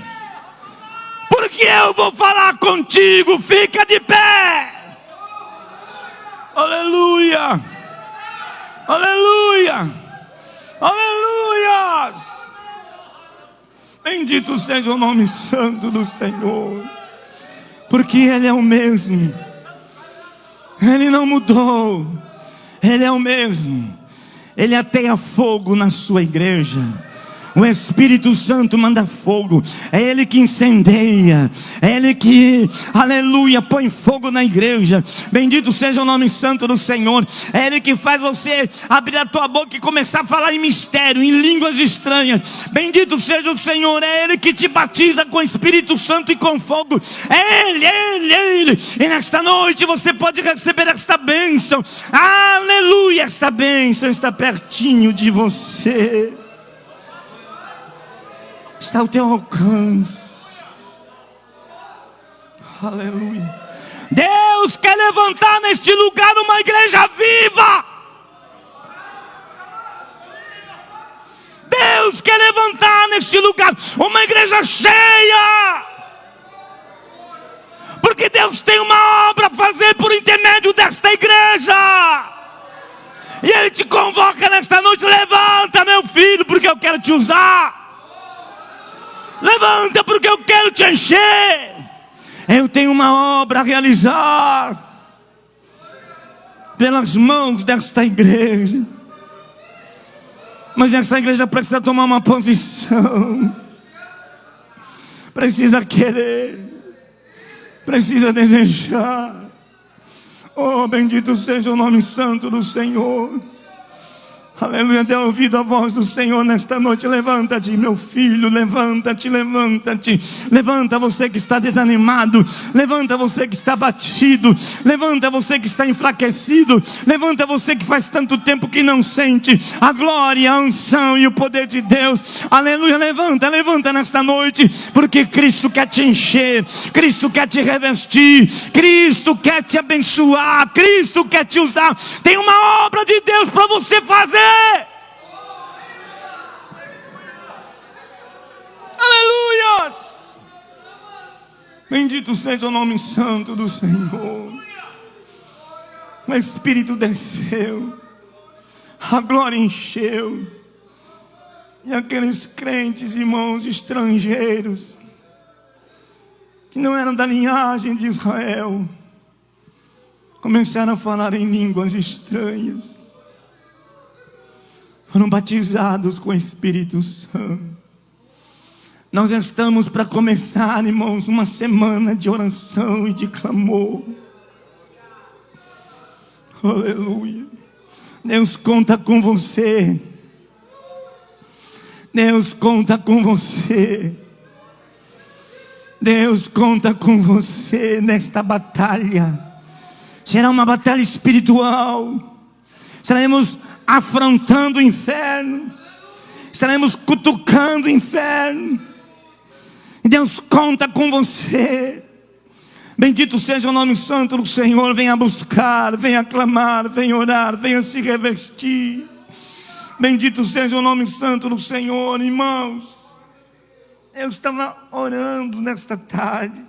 porque eu vou falar contigo. Fica de pé. Aleluia. Bendito seja o nome santo do Senhor, porque Ele é o mesmo, Ele não mudou, Ele é o mesmo. Ele ateia fogo na sua igreja. O Espírito Santo manda fogo. É Ele que incendeia. É Ele que, aleluia, põe fogo na igreja. Bendito seja o nome santo do Senhor. É Ele que faz você abrir a tua boca e começar a falar em mistério, em línguas estranhas. Bendito seja o Senhor. É Ele que te batiza com o Espírito Santo e com fogo. É Ele. E nesta noite você pode receber esta bênção. Aleluia. Esta bênção está pertinho de você, está ao teu alcance. Aleluia. Deus quer levantar neste lugar uma igreja viva. Deus quer levantar neste lugar uma igreja cheia, porque Deus tem uma obra a fazer por intermédio desta igreja. E Ele te convoca nesta noite: levanta, meu filho, porque eu quero te usar. Levanta, porque eu quero te encher. Eu tenho uma obra a realizar pelas mãos desta igreja. Mas esta igreja precisa tomar uma posição. precisa querer, precisa desejar. Oh, bendito seja o nome santo do Senhor. Aleluia, dê ouvido à voz do Senhor nesta noite. Levanta-te, meu filho, levanta-te, levanta-te. Levanta você que está desanimado, levanta você que está abatido, levanta você que está enfraquecido, levanta você que faz tanto tempo que não sente a glória, a unção e o poder de Deus. Aleluia, levanta, levanta nesta noite, porque Cristo quer te encher, Cristo quer te revestir, Cristo quer te abençoar, Cristo quer te usar. Tem uma obra de Deus para você fazer. Aleluias! Bendito seja o nome santo do Senhor. O Espírito desceu, a glória encheu, e aqueles crentes, irmãos estrangeiros, que não eram da linhagem de Israel, começaram a falar em línguas estranhas. Foram batizados com o Espírito Santo. Nós já estamos para começar, irmãos, uma semana de oração e de clamor. Aleluia. Deus conta com você. Deus conta com você. Deus conta com você nesta batalha. Será uma batalha espiritual. Estaremos afrontando o inferno, estaremos cutucando o inferno, e Deus conta com você. Bendito seja o nome santo do Senhor. Venha buscar, venha clamar, venha orar, venha se revestir. Bendito seja o nome santo do Senhor. Irmãos, eu estava orando nesta tarde,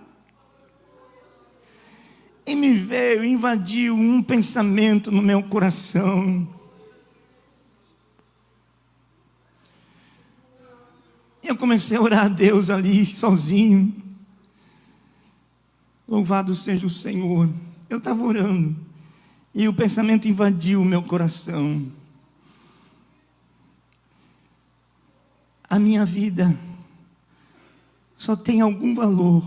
e me veio, invadiu um pensamento no meu coração. Eu comecei a orar a Deus ali, sozinho. Louvado seja o Senhor. Eu estava orando, e o pensamento invadiu o meu coração. A minha vida só tem algum valor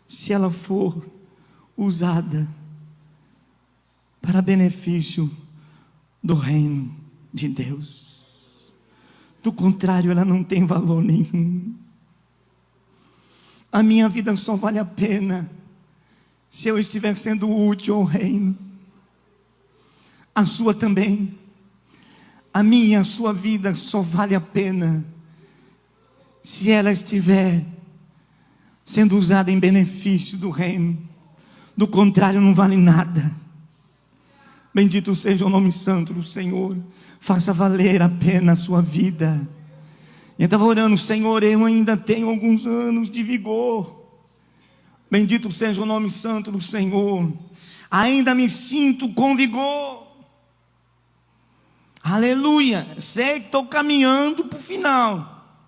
se ela for usada para benefício do reino de Deus. Do contrário, ela não tem valor nenhum. A minha vida só vale a pena se eu estiver sendo útil ao reino. A sua também. A minha e a sua vida só vale a pena se ela estiver sendo usada em benefício do reino. Do contrário, não vale nada. Bendito seja o nome santo do Senhor. Faça valer a pena a sua vida. Eu estava orando: Senhor, eu ainda tenho alguns anos de vigor. Bendito seja o nome santo do Senhor. Ainda me sinto com vigor. Aleluia. Sei que estou caminhando para o final,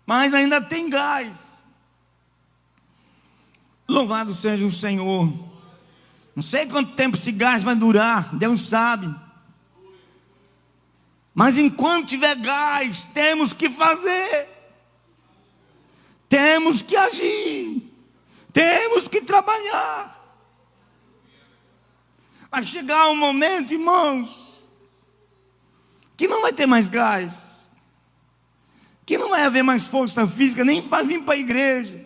mas ainda tem gás. Louvado seja o Senhor. Não sei quanto tempo esse gás vai durar, Deus sabe. Mas enquanto tiver gás, temos que fazer, temos que agir, temos que trabalhar. Vai chegar um momento, irmãos, que não vai ter mais gás, que não vai haver mais força física nem para vir para a igreja.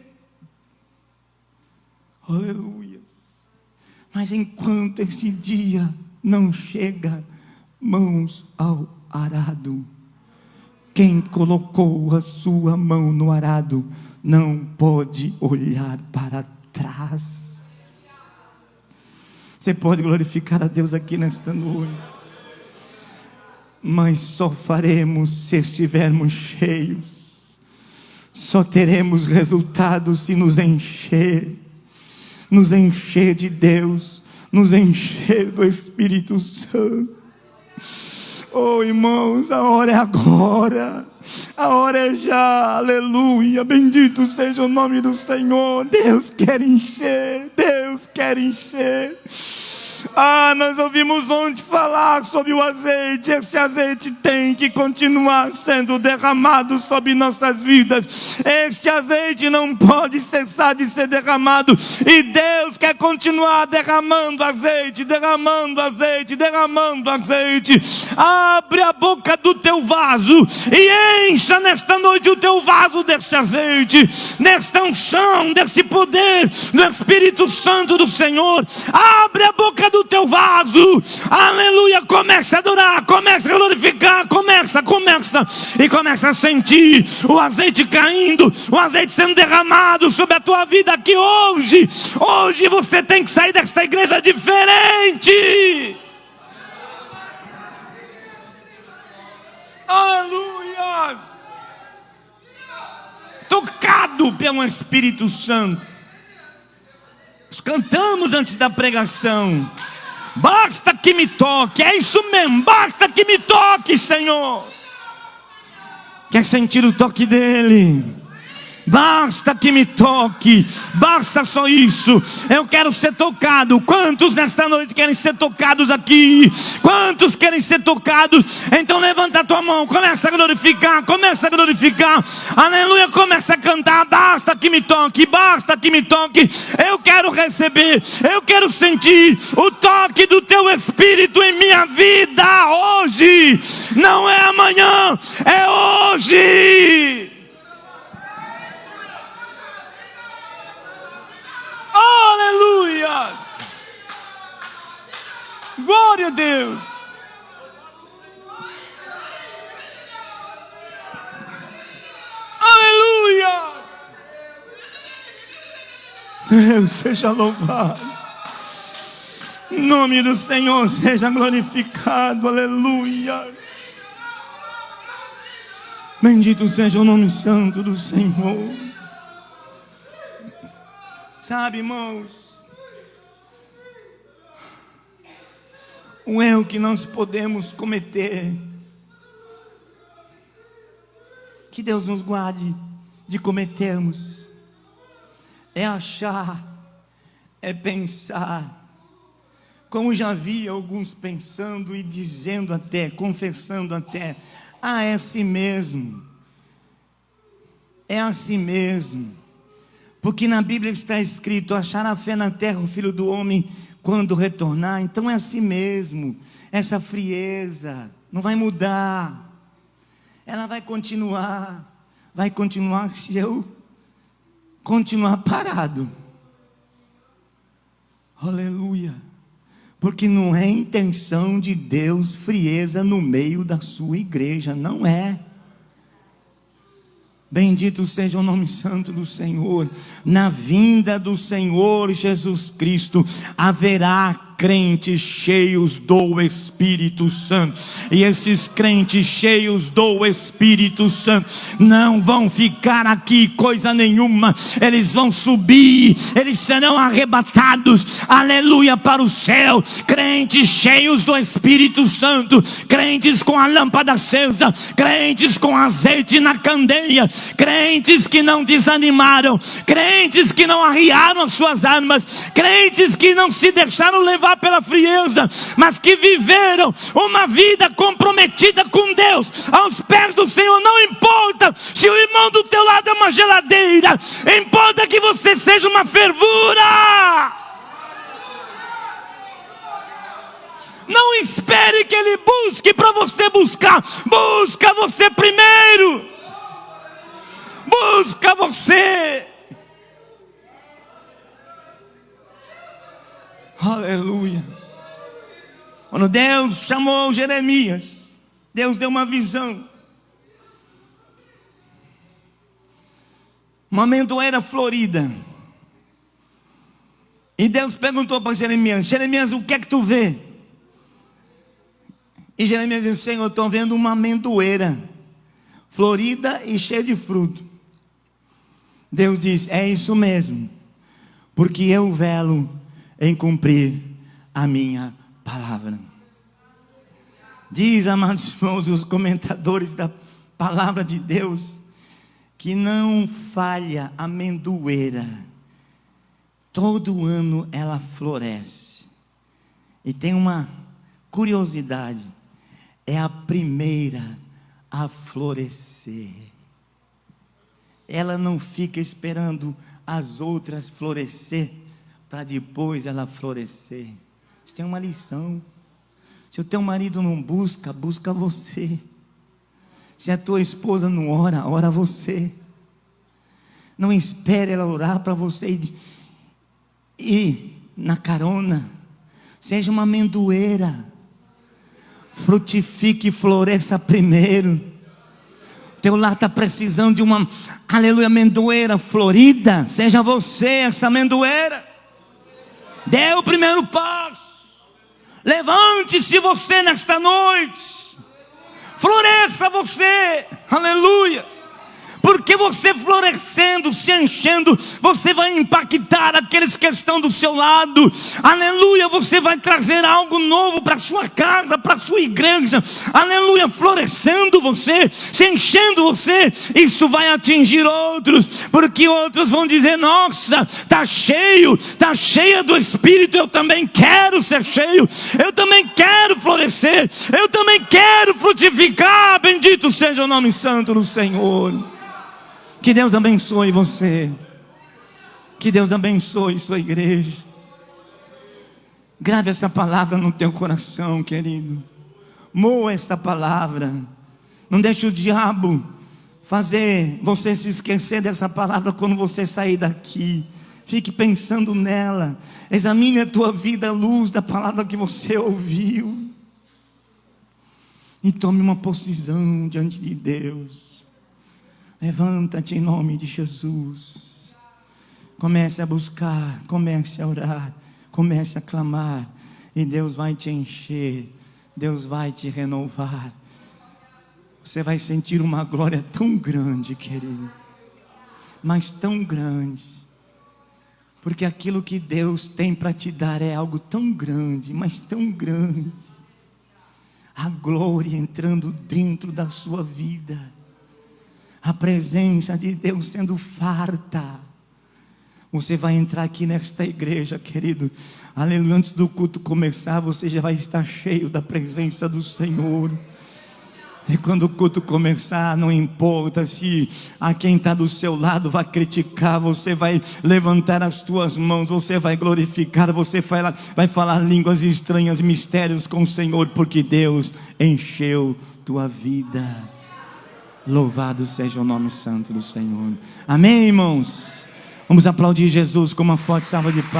Aleluia. Mas enquanto esse dia não chega, mãos ao arado. Quem colocou a sua mão no arado não pode olhar para trás. Você pode glorificar a Deus aqui nesta noite, mas só faremos se estivermos cheios. Só teremos resultados se nos encher de Deus, nos encher do Espírito Santo. Oh, irmãos, a hora é agora, a hora é já. Aleluia, bendito seja o nome do Senhor. Deus quer encher, Deus quer encher. Nós ouvimos ontem falar sobre o azeite. Esse azeite tem que continuar sendo derramado sobre nossas vidas. Este azeite não pode cessar de ser derramado. E Deus quer continuar derramando azeite, derramando azeite, derramando azeite. Abre a boca do teu vaso e encha nesta noite o teu vaso deste azeite, desta unção, desse poder do Espírito Santo do Senhor. Abre a boca do teu vaso, aleluia. Começa a adorar, começa a glorificar, começa e começa a sentir o azeite caindo, o azeite sendo derramado sobre a tua vida aqui hoje. Hoje você tem que sair desta igreja diferente. Aleluia. Tocado pelo Espírito Santo. Nós cantamos antes da pregação: basta que me toque. É isso mesmo, basta que me toque, Senhor. Quer sentir o toque dele? Basta que me toque, basta só isso. Eu quero ser tocado. Quantos nesta noite querem ser tocados aqui? Quantos querem ser tocados? Então levanta a tua mão, começa a glorificar, aleluia, começa a cantar. Basta que me toque, basta que me toque. Eu quero receber, eu quero sentir o toque do teu Espírito em minha vida hoje. Não é amanhã, é hoje. Aleluia! Glória a Deus! Aleluia! Deus seja louvado. Em nome do Senhor seja glorificado. Aleluia! Bendito seja o nome santo do Senhor. Sabe, irmãos, um erro que nós podemos cometer, que Deus nos guarde de cometermos, é achar, é pensar, como já vi alguns pensando e dizendo até, confessando até: é assim mesmo, é assim mesmo. Porque na Bíblia está escrito: achará fé na terra o Filho do Homem quando retornar. Então é assim mesmo. Essa frieza não vai mudar. Ela vai continuar se eu continuar parado. Aleluia. Porque não é intenção de Deus frieza no meio da sua igreja. Não é. Bendito seja o nome santo do Senhor. Na vinda do Senhor Jesus Cristo haverá crentes cheios do Espírito Santo. E esses crentes cheios do Espírito Santo não vão ficar aqui coisa nenhuma. Eles vão subir, eles serão arrebatados, aleluia, para o céu. Crentes cheios do Espírito Santo, crentes com a lâmpada acesa, crentes com azeite na candeia, crentes que não desanimaram, crentes que não arriaram as suas armas, crentes que não se deixaram levar pela frieza, mas que viveram uma vida comprometida com Deus, aos pés do Senhor. Não importa se o irmão do teu lado é uma geladeira, importa que você seja uma fervura. Não espere que ele busque para você buscar. Busca você primeiro. Busca você. Aleluia. Quando Deus chamou Jeremias, Deus deu uma visão. Uma amendoeira florida. E Deus perguntou para Jeremias: Jeremias, o que é que tu vê? E Jeremias disse: Senhor, eu estou vendo uma amendoeira florida e cheia de fruto. Deus disse: é isso mesmo, porque eu velo em cumprir a minha palavra. Diz, amados irmãos, os comentadores da palavra de Deus, que não falha a amendoeira, todo ano ela floresce. E tem uma curiosidade: é a primeira a florescer. Ela não fica esperando as outras florescer para depois ela florescer. Isso tem uma lição. Se o teu marido não busca, busca você. Se a tua esposa não ora, ora você. Não espere ela orar para você ir na carona. Seja uma amendoeira. Frutifique e floresça primeiro. Teu lar está precisando de uma, aleluia, amendoeira florida. Seja você essa amendoeira. Dê o primeiro passo. Levante-se você nesta noite. Floresça você. Aleluia. Porque você florescendo, se enchendo, você vai impactar aqueles que estão do seu lado. Aleluia, você vai trazer algo novo para a sua casa, para a sua igreja. Aleluia, florescendo você, se enchendo você. Isso vai atingir outros, porque outros vão dizer: nossa, está cheio, está cheia do Espírito. Eu também quero ser cheio, eu também quero florescer, eu também quero frutificar. Bendito seja o nome santo do Senhor. Que Deus abençoe você. Que Deus abençoe sua igreja. Grave essa palavra no teu coração, querido. Moa esta palavra. Não deixe o diabo fazer você se esquecer dessa palavra quando você sair daqui. Fique pensando nela. Examine a tua vida à luz da palavra que você ouviu. E tome uma posição diante de Deus. Levanta-te em nome de Jesus. Comece a buscar, comece a orar, comece a clamar, e Deus vai te encher, Deus vai te renovar. Você vai sentir uma glória tão grande, querido, mas tão grande, porque aquilo que Deus tem para te dar é algo tão grande, mas tão grande. A glória entrando dentro da sua vida, a presença de Deus sendo farta. Você vai entrar aqui nesta igreja, querido, aleluia, antes do culto começar, você já vai estar cheio da presença do Senhor. E quando o culto começar, não importa se a quem está do seu lado vai criticar, você vai levantar as tuas mãos, você vai glorificar, você vai falar línguas estranhas, mistérios com o Senhor, porque Deus encheu tua vida. Louvado seja o nome santo do Senhor. Amém, irmãos? Vamos aplaudir Jesus com uma forte salva de palmas.